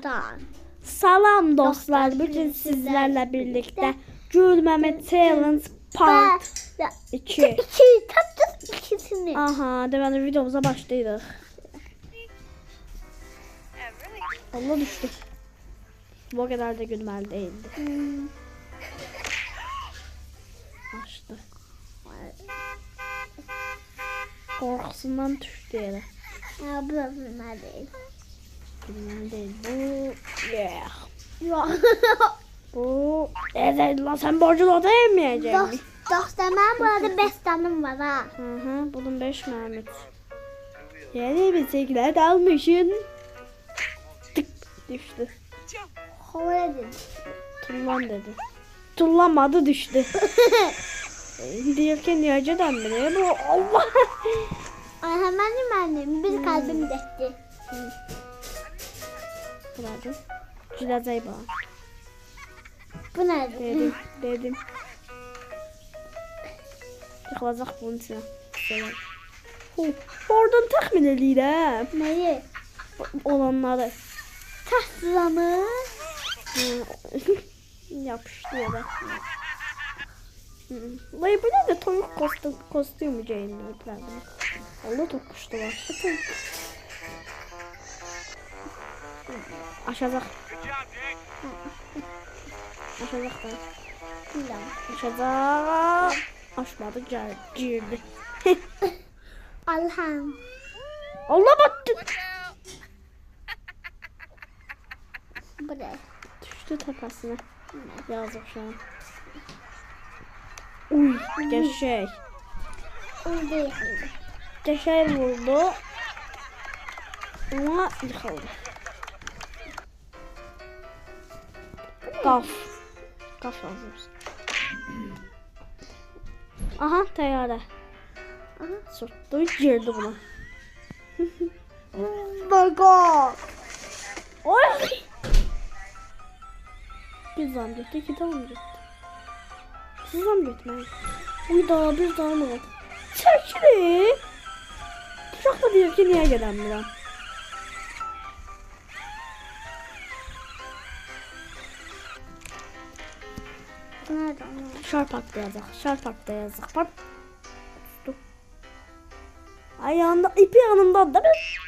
Sultan. Salam dostlar, bugün sizlerle birlikte gülmeme challenge part 2. Tatlı ikisini. Aha, deməli videomuza başlayırıq. Allah düştü. Bu kadar da gülməli değildi. Açtı. Korkusundan düştü yere. Ya bu da bunlar değil. Gülməli değil. Bu Yok. bu lan sen borcunu ödeyemeyecek mi? Dostlar ben burada 5 tanım var ha. Hı, bunun 5 Mehmet. Yeni bisiklet almışsın. Tık düştü. Havaya dedi. Tullan dedi. Tullanmadı, düştü. Diyorken niyacadan bile bu Allah. Ay hemen bir kalbim detti. Buradan. Cilazay bana. Bu nerede? Dedim. Yıkılacak bunun içine. Oradan tahmin edeyim. Neyi? Olanları. Tahtıla mı? Yapıştı ya da. Vay bu ne de toyuk kostümü Jane'in öplerdi. Allah tokuştu var. Aşağıda. Aşağıda da. Aşağıda. Aşmadı girdi. Allah'ım. Allah battı. Bu ne? Düştü tepesine. Yazık şu an. Uy, geçey. Orada yıkıldı. Geçey vurdu. Ama yıkıldı. Kaf. Kaf hazır. Aha teyyare. Aha. Sırtlı girdi buna. Baga. Oy. Bir zam gitti, iki zam gitti. Bir zam gitmeyin. Uy daha bir zam var. Çekili. Uşaqda deyir ki, niyə gedəmirəm? Nerede? Şarpakda yazaq, şarpakda yazaq. Bak. Tutdu. Ayağında, ipi yanında da bir.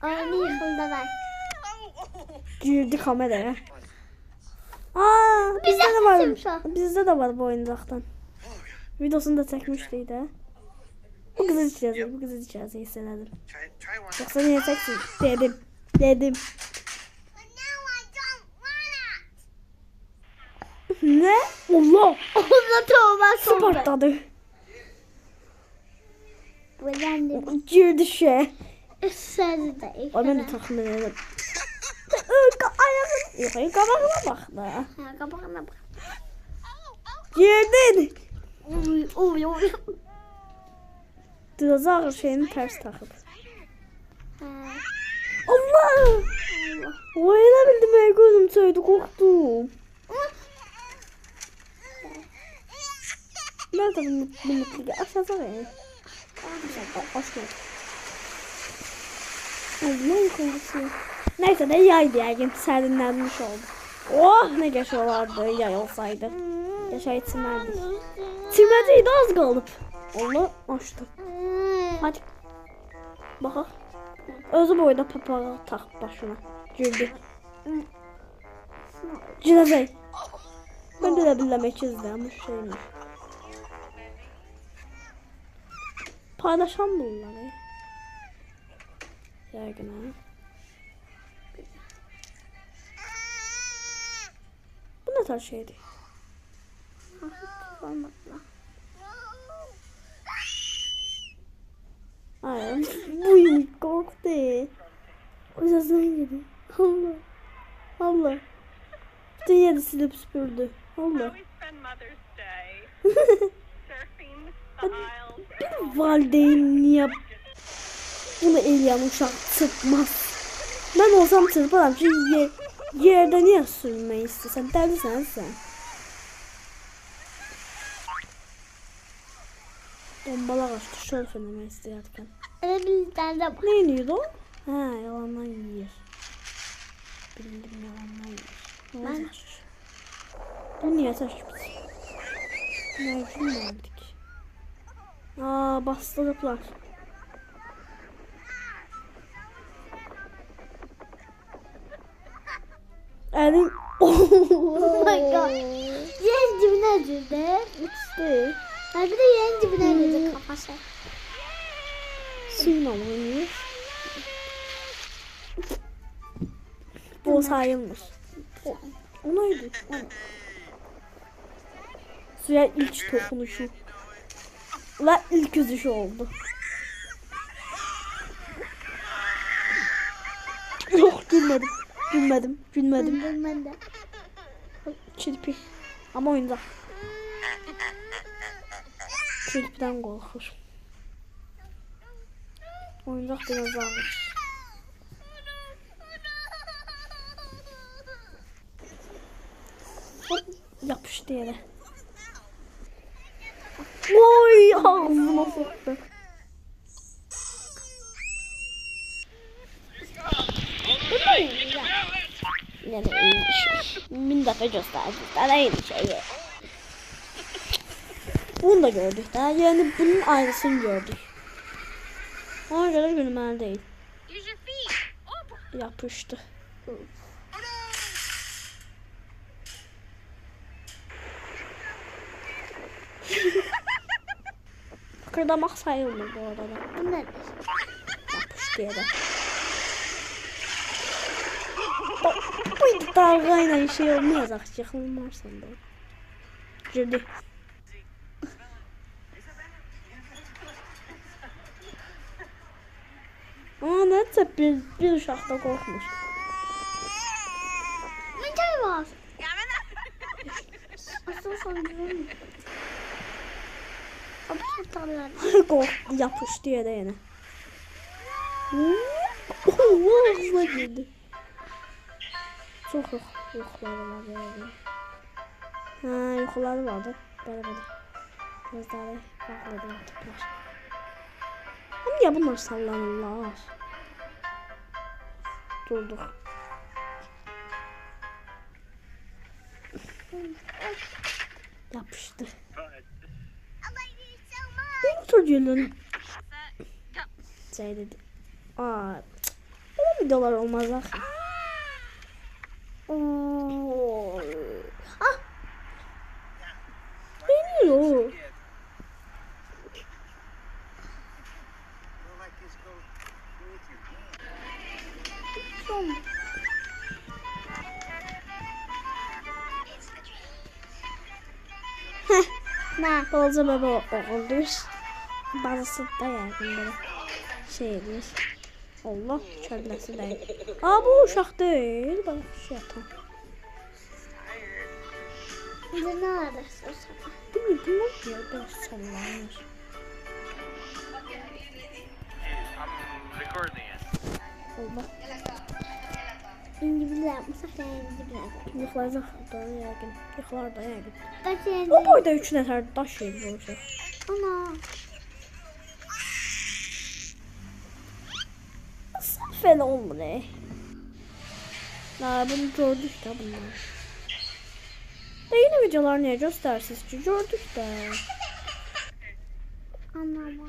Aynı yıkıldılar. Girdi kameraya. Aa, bizde de yapmışım var. Bizde de var bu oyuncaktan. Videosunu da çekmiştik de. Bu kızı içeceğiz, bu kızı içeceğiz hissederim. Yoksa niye çeksin? Dedim. Ne? Allah! Onda tövbe Spartladı. Bu yendi. Girdi şey. Sözü de. Ay ben de tahmin ederim. Ayağını kabağına bak da. Ha kapağına bak. Girdin. Uy. Dinozor şeyini ters takıp. Ha. Allah! O öyle bildim ya, gözüm söyledi, korktum. Nerede bu mutlu? Aşağıda ya. Aşağıda. Allah yıkıldı. Neyse ne yaydı ya, gibi serinlenmiş oldu. Oh ne geç olardı yay olsaydı. Yaşa içsinlerdik. Çiməcəkdə az qalıb. Allah açdı. Hadi. Baxaq. Özü boyda papağı taxıb başına. Girdi. Girəcək. Ben de bilmem ikizdim bu şeymiş. Paylaşan bunları. Yəqin ha. Bu ne tarz şeydi? Ay, buymuş, korktu. Kocasına girdi. Allah. Bütün yeri silip süpürdü. Allah. Bir valideyn niye bunu elleyen uşaq çıkmaz? Ben olsam çırparım ki yerde niye sürmeyi istiyorsan, delisən sen. Bombala kaçtı şöyle fenomen isteyerken. Evet bir tane de var. Ne iniyordu o? Ha yalandan yiyor. Bildim yalandan yiyor. Ben- Bu niye taşımış? Mevcut mu verdik? Aa bastırıplar. Elim. Oh my god. Yerin dibine acıdı. İşte. Ha bir de yerin dibine acıdı kafası. Suyla oynuyor. Bu sayılmış. O neydi? Suya ilk dokunuşu. Ulan ilk yüzüşü oldu. Yok gülmedim. Gülmedim. Gülmedim. Ben de. Çirpi. Ama oyuncak. Çirpiden korkur. Oyuncak biraz ağır. Hop yapıştı yere. Oy ağzıma soktu. Ne de iyiymiş. Bin defa gösterdik. Aynı şeyi. Bunu da gördük daha. Yani bunun aynısını gördük. Ona göre gülmeli değil. Yapıştı. Kırdamak sayılmıyor bu arada. Bu ne? Yapıştı yere. Bu dalgayla şey olmayacak. Yıkılmazsan da. Girdi. Ama neyse bir uşaqda korkmuş. Ne var? Asıl sanırım. Abi kurtarlar. Korktu yapıştı yere yine. Hızla girdi. Çok yuxuları var yani. Ha yuxuları vardı. Böyle. Gözleri bağladı artıklar. Ama niye bunlar sallanırlar? Durduk. Yapıştı. Bu çocuğun şey dedi. Aa, bu videolar olmaz lan. Oo. Ah. Ne diyor? Son. Ne? Bolca bebe olmuş. Bazısı da yaygın böyle şey ediyor. Allah çöllesi değil. Aa bu uşaq değil. Bak şu yatan. Bir de ne arası o zaman? Bilmiyorum bu ne diyor. Böyle sallanır. Allah. İngilizce yapmasak yani İngilizce. Yıklar da yaygın. Yıklar da yaygın. Kaç yerin? O boyda 3 nefer daş yedi bu uşaq. Ana. Saf elə olmur ne? Bunu gördük de bunlar. Da yine videolar niye göstersiz ki? Gördük de. Anlama.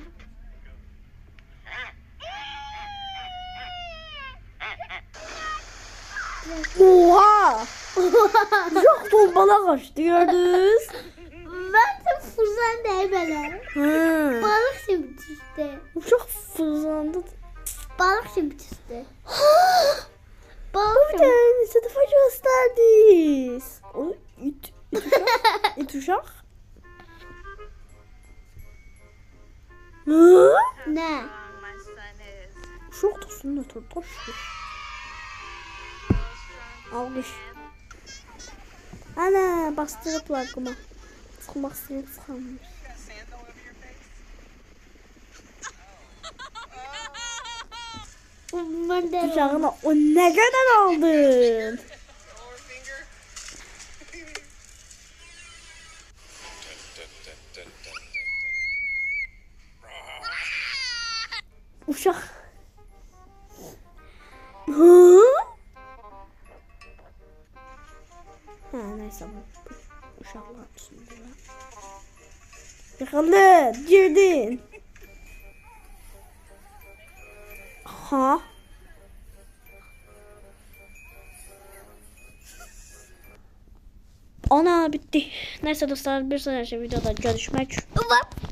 Oha! Çok bombala kaçtı gördünüz. Ben de fırsan değil böyle. Hı. Balık şimdi düştü. Çok fırlandı. Balık şimdi düştü. Bir Balık şimdi. tane defa gösterdiniz. O it uşaq. Hı? Ne? Uşaq da suyun ötürü taşır. Almış. Ana bastırıplar kuma. Kuma sıkılmış. Ben de Uşağına o ne kadar aldın? Uşak. Hı? Ha neyse bu uşaklar şimdi. Yakaladın, girdin. Ha? Ana bitti. Neyse dostlar bir sonraki videoda görüşmek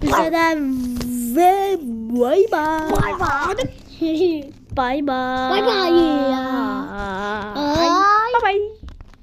üzere ve bay bay. Bye bye. Bay bay. Bye bye.